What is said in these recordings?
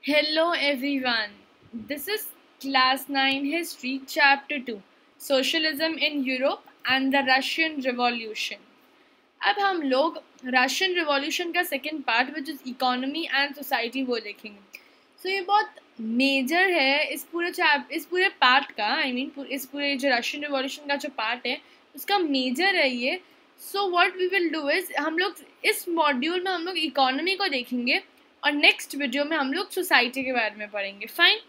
Hello everyone. This is Class 9 History Chapter 2 Socialism in Europe and the Russian Revolution. अब हम लोग Russian revolution का second part which is economy and society वो देखेंगे. सो ये बहुत मेजर है इस पूरे पार्ट का. इस पूरे जो रशियन रिवॉल्यूशन का जो पार्ट है उसका मेजर है ये. So what we will do is हम लोग इस मॉड्यूल में हम लोग इकोनॉमी को देखेंगे और नेक्स्ट वीडियो में हम लोग सोसाइटी के बारे में पढ़ेंगे. फाइन.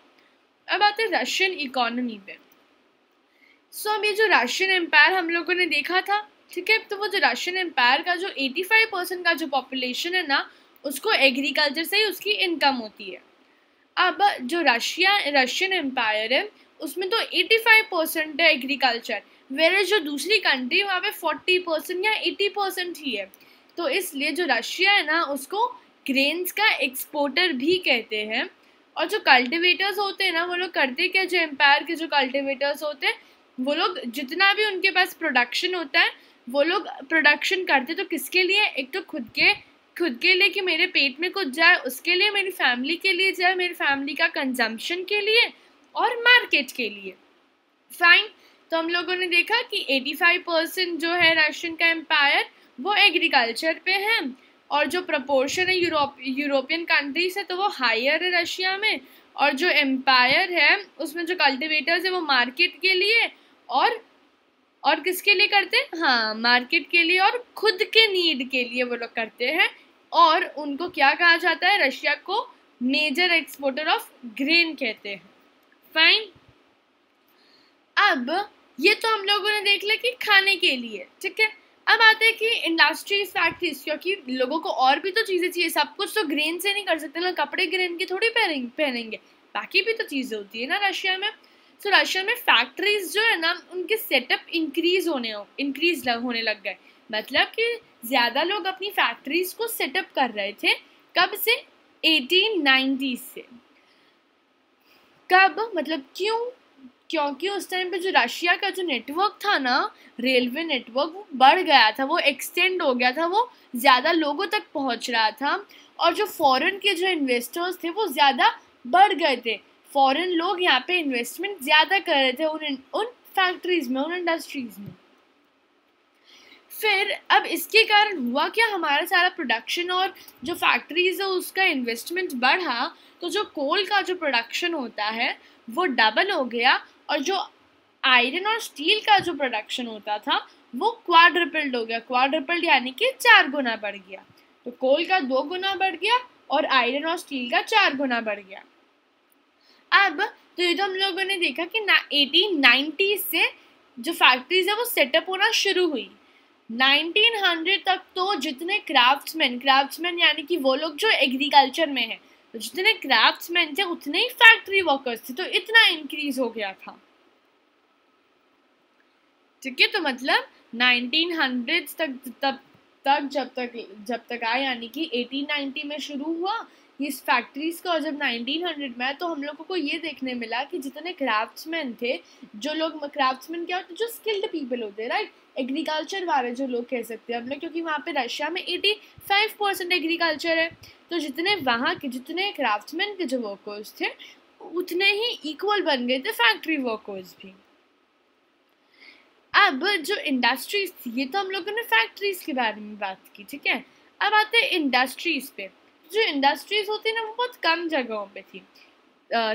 अब आते हैं रशियन इकोनॉमी पे. सो अब ये जो रशियन एम्पायर हम लोगों ने देखा था, ठीक है, तो वो जो रशियन एम्पायर का जो 85% का जो पॉपुलेशन है ना, उसको एग्रीकल्चर से ही उसकी इनकम होती है. अब जो रशियन एम्पायर है उसमें तो 85% है एग्रीकल्चर, वेरे जो दूसरी कंट्री वहाँ पे 40% या 80% ही है. तो इसलिए जो रशिया है ना उसको ग्रेन्स का एक्सपोर्टर भी कहते हैं. और जो कल्टिवेटर्स होते हैं ना वो लोग करते क्या, जो एम्पायर के जो कल्टिवेटर्स होते हैं वो लोग जितना भी उनके पास प्रोडक्शन होता है वो लोग प्रोडक्शन करते तो किसके लिए, एक तो खुद के लिए कि मेरे पेट में कुछ जाए, उसके लिए, मेरी फैमिली के लिए जाए, मेरी फैमिली का कंजम्पशन के लिए और मार्केट के लिए. फाइन. तो हम लोगों ने देखा कि 85% जो है रशियन का एम्पायर वो एग्रीकल्चर पे है और जो प्रपोर्शन है यूरोपियन कंट्रीज है तो वो हायर है रशिया में. और जो एम्पायर है उसमें जो कल्टिवेटर्स है वो मार्केट के लिए और किसके लिए करते हैं, हाँ, मार्केट के लिए और खुद के नीड के लिए वो लोग करते हैं. और उनको क्या कहा जाता है, रशिया को मेजर एक्सपोर्टर ऑफ ग्रेन कहते हैं. फाइन. अब ये तो हम लोगों ने देख लिया कि खाने के लिए, ठीक है. अब आते हैं कि इंडस्ट्रीज फैक्ट्रीज, क्योंकि लोगों को और भी तो चीज़ें चाहिए, सब कुछ तो ग्रेन से नहीं कर सकते ना, कपड़े ग्रेन की थोड़ी पहनेंगे, बाकी भी तो चीज़ें होती है ना रशिया में. तो रशिया में फैक्ट्रीज जो है ना उनके सेटअप इंक्रीज होने लग गए. मतलब कि ज़्यादा लोग अपनी फैक्ट्रीज को सेटअप कर रहे थे. कब से, 1890 से. कब मतलब क्यों, क्योंकि उस टाइम पे जो रशिया का जो नेटवर्क था ना, रेलवे नेटवर्क, वो बढ़ गया था, वो एक्सटेंड हो गया था, वो ज़्यादा लोगों तक पहुंच रहा था. और जो फॉरेन के जो इन्वेस्टर्स थे वो ज़्यादा बढ़ गए थे. फॉरेन लोग यहाँ पे इन्वेस्टमेंट ज़्यादा कर रहे थे उन फैक्ट्रीज में, उन इंडस्ट्रीज में. फिर अब इसके कारण हुआ क्या, हमारा सारा प्रोडक्शन और जो फैक्ट्रीज है उसका इन्वेस्टमेंट बढ़ा तो जो कोल का जो प्रोडक्शन होता है वो डबल हो गया और जो आयरन और स्टील का जो प्रोडक्शन होता था वो क्वाड्रपल्ड हो गया. क्वाड्रपल्ड यानी कि 4 गुना बढ़ गया. तो कोल का 2 गुना बढ़ गया और आयरन और स्टील का 4 गुना बढ़ गया. अब तो ये तो हम लोगों ने देखा कि 1890 से जो फैक्ट्रीज है वो सेटअप होना शुरू हुई. 1900 तक तो जितने क्राफ्ट्समैन यानी कि वो लोग जो एग्रीकल्चर में है, तो जितने क्राफ्ट्समैन थे उतने ही फैक्ट्री वर्कर्स थे, तो इतना इंक्रीज हो गया था. ठीक है. तो मतलब 1900 तक जब तक आया, यानी कि 1890 में शुरू हुआ इस फैक्ट्रीज का, और जब 1900 में आया तो हम लोगों को ये देखने मिला कि जितने क्राफ्ट्समैन थे, जो लोग क्राफ्ट्समैन क्या होते, जो स्किल्ड पीपल होते हैं, राइट, एग्रीकल्चर वाले जो लोग कह सकते हैं हम लोग, क्योंकि वहाँ पे रशिया में 85% एग्रीकल्चर है. तो जितने वहाँ के जितने क्राफ्ट्समैन के जो वर्कर्स थे उतने ही इक्वल बन गए थे फैक्ट्री वर्कर्स भी. अब जो इंडस्ट्रीज थी, ये तो हम लोगों ने फैक्ट्रीज के बारे में बात की, ठीक है. अब आते हैं इंडस्ट्रीज पे. जो इंडस्ट्रीज होती है ना वो बहुत कम जगहों पे थी.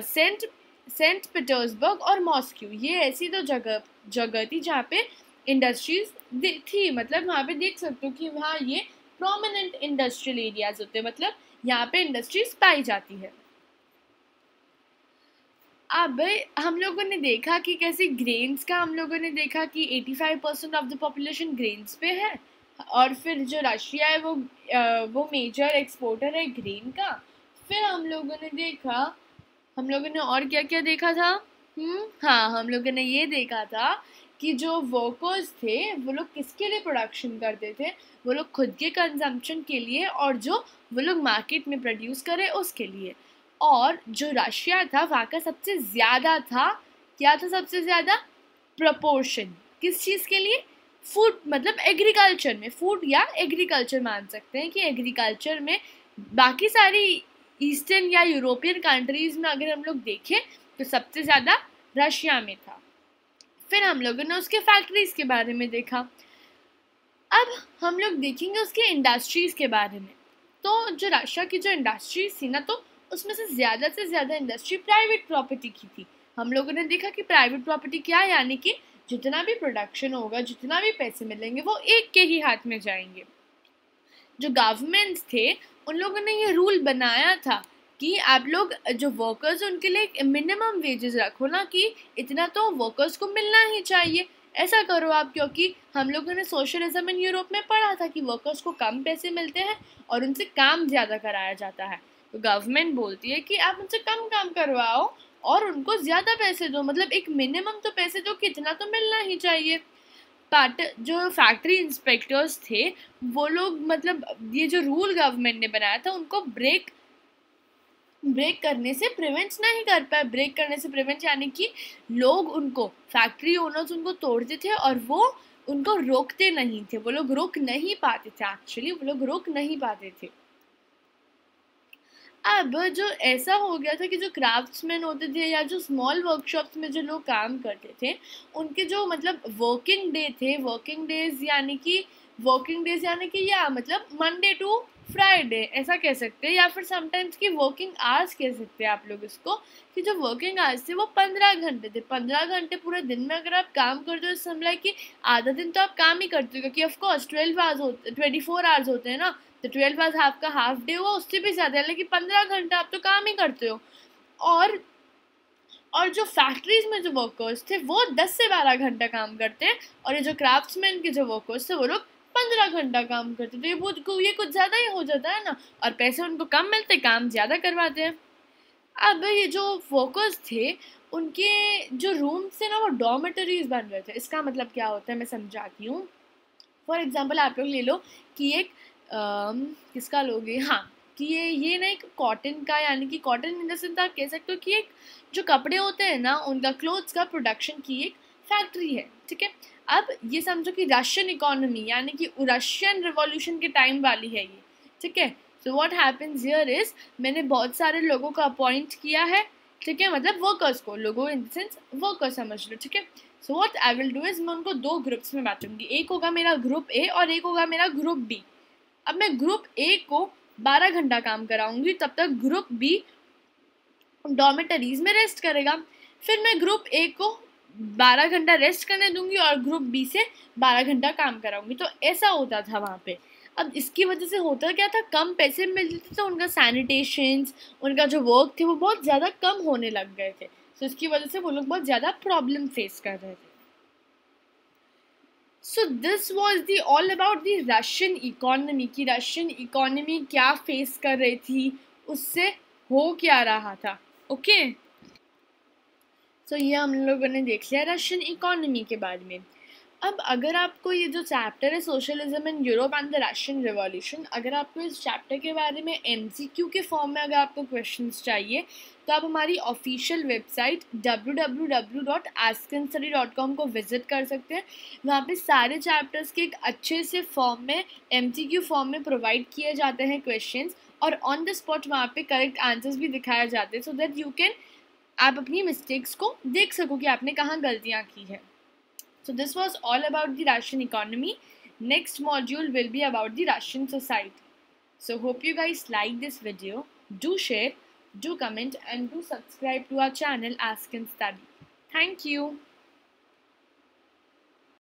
सेंट पीटर्सबर्ग और मॉस्को, ये ऐसी तो जगह थी जहाँ पे इंडस्ट्रीज थी. मतलब वहाँ पे देख सकते हो कि वहाँ ये प्रोमिनेंट इंडस्ट्रियल एरियाज होते हैं, मतलब यहाँ पे इंडस्ट्रीज पाई जाती है. अब हम लोगों ने देखा कि कैसे ग्रेन्स का, हम लोगों ने देखा कि 85% ऑफ द पॉपुलेशन ग्रेन्स पे है. और फिर जो रशिया है वो मेजर एक्सपोर्टर है ग्रेन का. फिर हम लोगों ने और क्या क्या देखा था, हाँ, हम लोगों ने ये देखा था कि जो वर्कर्स थे वो लोग किसके लिए प्रोडक्शन करते थे, वो लोग खुद के कंजम्पशन के लिए, और जो वो लोग मार्केट में प्रोड्यूस करे उसके लिए. और जो रशिया था वहाँ का सबसे ज़्यादा था, क्या था सबसे ज़्यादा, प्रपोर्शन किस चीज़ के लिए, फूड, मतलब एग्रीकल्चर में, फूड या एग्रीकल्चर मान सकते हैं कि एग्रीकल्चर में. बाकी सारी ईस्टर्न या यूरोपियन कंट्रीज़ में अगर हम लोग देखें तो सबसे ज़्यादा रशिया में था। फिर हम लोगों ने उसके फैक्ट्रीज़ के बारे में देखा। अब हम लोग देखेंगे उसके इंडस्ट्रीज़ के बारे में। तो जो रशिया की जो इंडस्ट्रीज थी ना, तो उसमें से ज़्यादा इंडस्ट्री प्राइवेट प्रॉपर्टी की थी। हम लोगों ने देखा कि प्राइवेट प्रॉपर्टी क्या है, यानी कि जितना भी प्रोडक्शन होगा, जितना भी पैसे मिलेंगे, वो एक के ही हाथ में जाएंगे। जो गवर्नमेंट्स थे उन लोगों ने ये रूल बनाया था कि आप लोग जो वर्कर्स उनके लिए एक मिनिमम वेजेस रखो ना, कि इतना तो वर्कर्स को मिलना ही चाहिए। ऐसा करो आप, क्योंकि हम लोगों ने सोशलिज्म इन यूरोप में पढ़ा था कि वर्कर्स को कम पैसे मिलते हैं और उनसे काम ज़्यादा कराया जाता है। तो गवर्नमेंट बोलती है कि आप उनसे कम काम करवाओ और उनको ज़्यादा पैसे दो, मतलब एक मिनिमम तो पैसे दो कि इतना तो मिलना ही चाहिए। बट जो फैक्ट्री इंस्पेक्टर्स थे वो लोग, मतलब ये जो रूल गवर्नमेंट ने बनाया था उनको ब्रेक करने से प्रिवेंट नहीं कर पाए। ब्रेक करने से प्रिवेंट यानी कि लोग उनको, फैक्ट्री ओनर्स उनको तोड़ते थे और वो उनको रोकते नहीं थे। वो लोग रोक नहीं पाते थे, एक्चुअली वो लोग रोक नहीं पाते थे। अब जो ऐसा हो गया था कि जो क्राफ्ट्समैन होते थे या जो स्मॉल वर्कशॉप्स में जो लोग काम करते थे, उनके जो मतलब वर्किंग डे थे, वर्किंग डेज यानी कि या मतलब मंडे टू फ्राइडे ऐसा कह सकते हैं, या फिर समटाइम्स की वर्किंग आवर्स कह सकते हैं आप लोग इसको, कि जो वर्किंग आवर्स थे वो 15 घंटे थे। 15 घंटे पूरे दिन में अगर आप काम करते हो, समझ कि आधा दिन तो आप काम ही करते हो, क्योंकि ऑफकोर्स 24 आवर्स होते हैं ना, तो 12 आवर्स आपका हाफ डे हुआ, उससे भी ज़्यादा है, लेकिन 15 घंटा आप तो काम ही करते हो। और और जो फैक्ट्रीज में जो वर्कर्स थे वो 10 से 12 घंटा काम करते हैं, और ये जो क्राफ्ट्समैन के जो वर्कर्स थे वो लोग 15 घंटा काम करते थे। ये कुछ ज़्यादा ही हो जाता है ना, और पैसे उनको कम मिलते, काम ज़्यादा करवाते हैं। अब ये जो वर्कर्स थे उनके जो रूम्स थे ना, वो डॉर्मेटरीज बन रहे थे। इसका मतलब क्या होता है मैं समझाती हूँ। फॉर एग्जाम्पल आप लोग ले लो कि एक किसका लोगे, हाँ, कि ये ना एक कॉटन का, यानी कि कॉटन इन द सेंस आप कह सकते हो कि एक जो कपड़े होते हैं ना उनका, क्लोथ्स का प्रोडक्शन की एक फैक्ट्री है, ठीक है। अब ये समझो कि रशियन इकोनॉमी यानी कि रशियन रिवॉल्यूशन के टाइम वाली है ये, ठीक है। So what happens here is, मैंने बहुत सारे लोगों को अपॉइंट किया है, ठीक है, मतलब वर्कर्स को, लोगों इन द सेंस वर्कर्स समझ लो, ठीक है। So what I will do is, मैं उनको 2 ग्रुप्स में बांटूंगी। एक होगा मेरा ग्रुप ए और एक होगा मेरा ग्रुप बी। अब मैं ग्रुप ए को 12 घंटा काम कराऊंगी, तब तक ग्रुप बी डॉर्मेटरीज में रेस्ट करेगा। फिर मैं ग्रुप ए को 12 घंटा रेस्ट करने दूंगी और ग्रुप बी से 12 घंटा काम कराऊंगी। तो ऐसा होता था वहाँ पे। अब इसकी वजह से होता क्या था, कम पैसे मिलते थे तो उनका सैनिटेशंस, उनका जो वर्क थे वो बहुत ज़्यादा कम होने लग गए थे। तो इसकी वजह से वो लोग बहुत ज़्यादा प्रॉब्लम फेस कर रहे थे। So this was the all about the Russian economy, की रशियन इकोनॉमी क्या फेस कर रही थी, उससे हो क्या रहा था। ओके, सो ये हम लोगों ने देख लिया रशियन इकोनॉमी के बारे में। अब अगर आपको ये जो चैप्टर है socialism in Europe and the Russian revolution, अगर आपको इस चैप्टर के बारे में एमसीक्यू के फॉर्म में अगर आपको क्वेश्चंस चाहिए, तो आप हमारी ऑफिशियल वेबसाइट www.askinstudy.com को विजिट कर सकते हैं। वहाँ पे सारे चैप्टर्स के एक अच्छे से फॉर्म में, एमसीक्यू फॉर्म में प्रोवाइड किए जाते हैं क्वेश्चंस, और ऑन द स्पॉट वहाँ पे करेक्ट आंसर्स भी दिखाए जाते हैं, सो दैट यू कैन, आप अपनी मिस्टेक्स को देख सको कि आपने कहाँ गलतियाँ की है। So this was all about the Russian economy. Next module will be about the Russian society. So hope you guys like this video. Do share, do comment and do subscribe to our channel Ask and Study. Thank you.